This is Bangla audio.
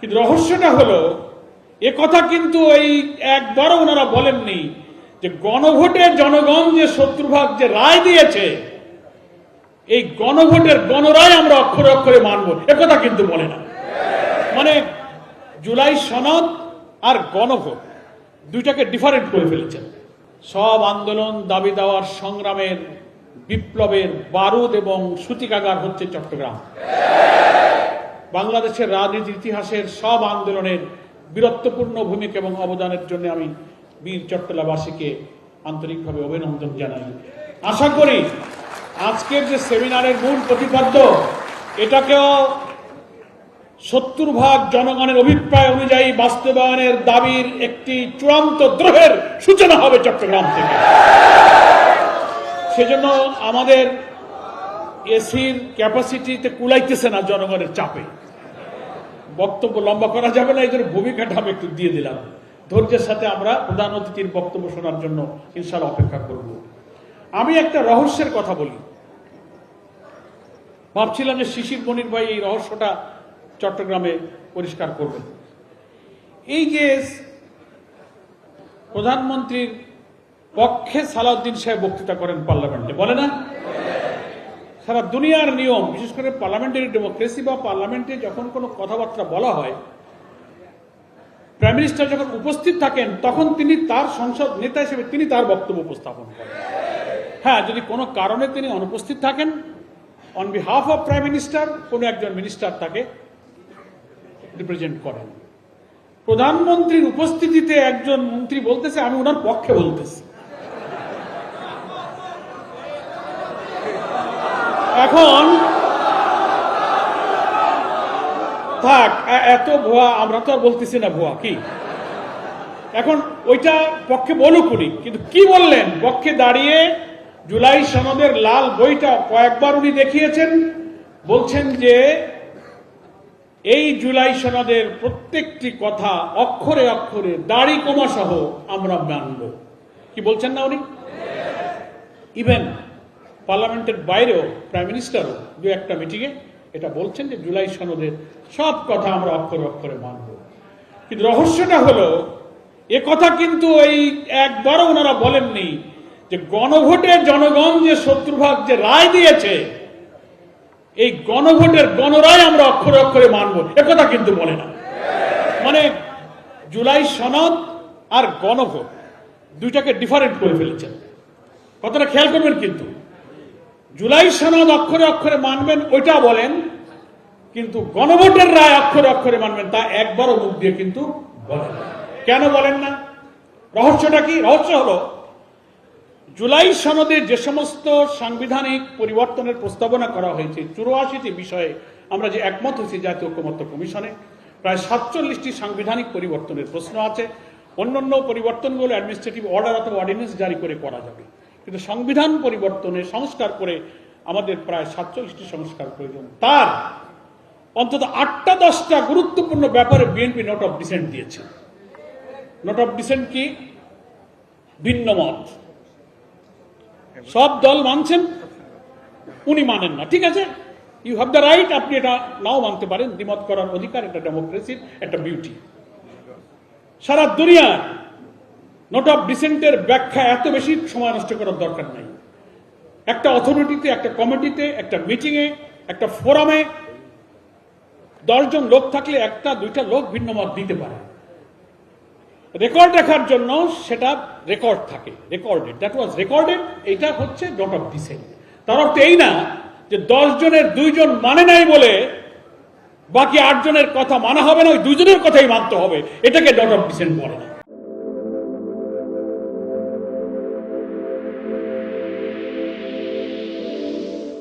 কিন্তু রহস্যটা হলো এ কথা কিন্তু এই একবারও ওনারা বলেননি যে গণভোটে জনগণ যে 70% যে রায় দিয়েছে এই গণভোটের গণরায় আমরা অক্ষরে অক্ষরে মানব, এ কথা কিন্তু বলে না। মানে জুলাই সনদ আর গণভোট দুইটাকে ডিফারেন্ট করে ফেলেছেন। সব আন্দোলন, দাবি দেওয়ার, সংগ্রামের, বিপ্লবের বারুদ এবং সূতিকাগার হচ্ছে চট্টগ্রাম। বাংলাদেশের রাজনীতির ইতিহাসের সব আন্দোলনের বীরত্বপূর্ণ ভূমিকা এবং অবদানের জন্য আমি বীর চট্টলাবাসীকে আন্তরিকভাবে অভিনন্দন জানাই। আশা করি আজকের যে সেমিনারের মূল প্রতিপাদ্য এটাকেও 70% জনগণের অভিপ্রায় অনুযায়ী বাস্তবায়নের দাবির একটি চূড়ান্ত দ্রোহের সূচনা হবে চট্টগ্রাম থেকে। সেজন্য আমাদের এসির ক্যাপাসিটিতে কুলাইতেছে না জনগণের চাপে। বক্তব্য লম্বা করা যাবে না, এই জন্য ভূমিকাটা আমি একটু দিয়ে দিলাম। ধৈর্যের সাথে আমরা প্রধান অতিথির বক্তব্য শোনার জন্য ইনশাআল্লাহ অপেক্ষা করব। আমি একটা রহস্যের কথা বলি। ভাবছিলাম যে শিশির মনির ভাই এই রহস্যটা চট্টগ্রামে পরিষ্কার করবেন। এই যে প্রধানমন্ত্রীর পক্ষে সালাউদ্দিন সাহেব বক্তৃতা করেন পার্লামেন্টে, বলে না? সারা দুনিয়ার নিয়ম, বিশেষ করে পার্লামেন্টারি ডেমোক্রেসি বা পার্লামেন্টে যখন কোনো কথাবার্তা বলা হয়, প্রাইম মিনিস্টার যখন উপস্থিত থাকেন তখন তিনি তার সংসদ নেতা হিসেবে তিনি তার বক্তব্য উপস্থাপন করেন। হ্যাঁ, যদি কোনো কারণে তিনি অনুপস্থিত থাকেন, on behalf of prime minister কোনো একজন মিনিস্টার তাকে রিপ্রেজেন্ট করেন। প্রধানমন্ত্রীর উপস্থিতিতে একজন মন্ত্রী বলতেছে আমি ওনার পক্ষে বলতেছি। এখন থাক, এত ভুয়া আমরা তো আর বলতেছি না, ভুয়া কি। এখন ওইটা পক্ষে বলুক উনি, কিন্তু কি বললেন পক্ষে দাঁড়িয়ে জুলাই সনদের লাল বইটা কয়েকবার উনি দেখিয়েছেন। বলছেন যে এই জুলাই সনদের প্রত্যেকটি কথা অক্ষরে অক্ষরে দাড়ি কমা সহ আমরা মানব। কি বলছেন না উনি? ইভেন পার্লামেন্টের বাইরেও প্রাইম মিনিস্টারও দু একটা মিটিংয়ে এটা বলছেন যে জুলাই সনদের সব কথা আমরা অক্ষরে অক্ষরে মানব। কিন্তু রহস্যটা হলো এ কথা কিন্তু এই একবারও ওনারা বলেননি যে গণভোটে জনগণ যে 70% যে রায় দিয়েছে এই গণভোটের গণরায় আমরা অক্ষরে অক্ষরে মানব, এ কথা কিন্তু বলে না। মানে জুলাই সনদ আর গণভোট দুইটাকে ডিফারেন্ট করে ফেলেছেন। কথাটা খেয়াল করবেন। কিন্তু জুলাই সনদ অক্ষরে অক্ষরে মানবেন ওইটা বলেন, কিন্তু গণভোটের রায় অক্ষরে অক্ষরে মানবেন তা একবারও মুখ দিয়ে কিন্তু বলেন না। কেন বলেন না? রহস্যটা কি? রহস্য হলো জুলাই সনদে যে সমস্ত সাংবিধানিক পরিবর্তনের প্রস্তাবনা করা হয়েছে, 84টি বিষয়ে আমরা যে একমত হয়েছি জাতীয় ঐকমত্য কমিশনে, প্রায় 47টি সাংবিধানিক পরিবর্তনের প্রশ্ন আছে। অন্যান্য পরিবর্তনগুলো অ্যাডমিনিস্ট্রেটিভ অর্ডার অথবা অর্ডিন্যান্স জারি করে করা যাবে, কিন্তু সংবিধান পরিবর্তনে সংস্কার করে আমাদের প্রায় 47টি সংস্কার প্রয়োজন। তার অন্তত 8টা-10টা গুরুত্বপূর্ণ ব্যাপারে বিএনপি নোট অফ ডিসেন্ট দিয়েছে। নোট অফ ডিসেন্ট কি? ভিন্ন মত। সব দল মানছেন, উনি মানেন না, ঠিক আছে, ইউ হ্যাভ দ্য রাইট, আপনি এটা নাও মানতে পারেন, দ্বিমত করার অধিকার, এটা ডেমোক্রেসির একটা বিউটি। সারা দুনিয়া নোট অফ ডিসেন্টের ব্যাখ্যা এত বেশি সময় নষ্ট করার দরকার নাই। একটা অথরিটিতে, একটা কমিটিতে, একটা মিটিংয়ে, একটা ফোরামে 10 জন লোক থাকলে 1-2টা লোক ভিন্ন মত দিতে পারে। রেকর্ড রাখার জন্য সেটা রেকর্ড থাকে, রেকর্ডেড, দ্যাট ওয়াজ রেকর্ডেড। এইটা হচ্ছে নোট অফ ডিসেন্ট। তার অর্থ এই না যে 10 জনের 2 জন মানে নাই বলে বাকি 8 জনের কথা মানা হবে না, ওই 2 জনের কথাই মানতে হবে, এটাকে নোট অফ ডিসেন্ট বলে না।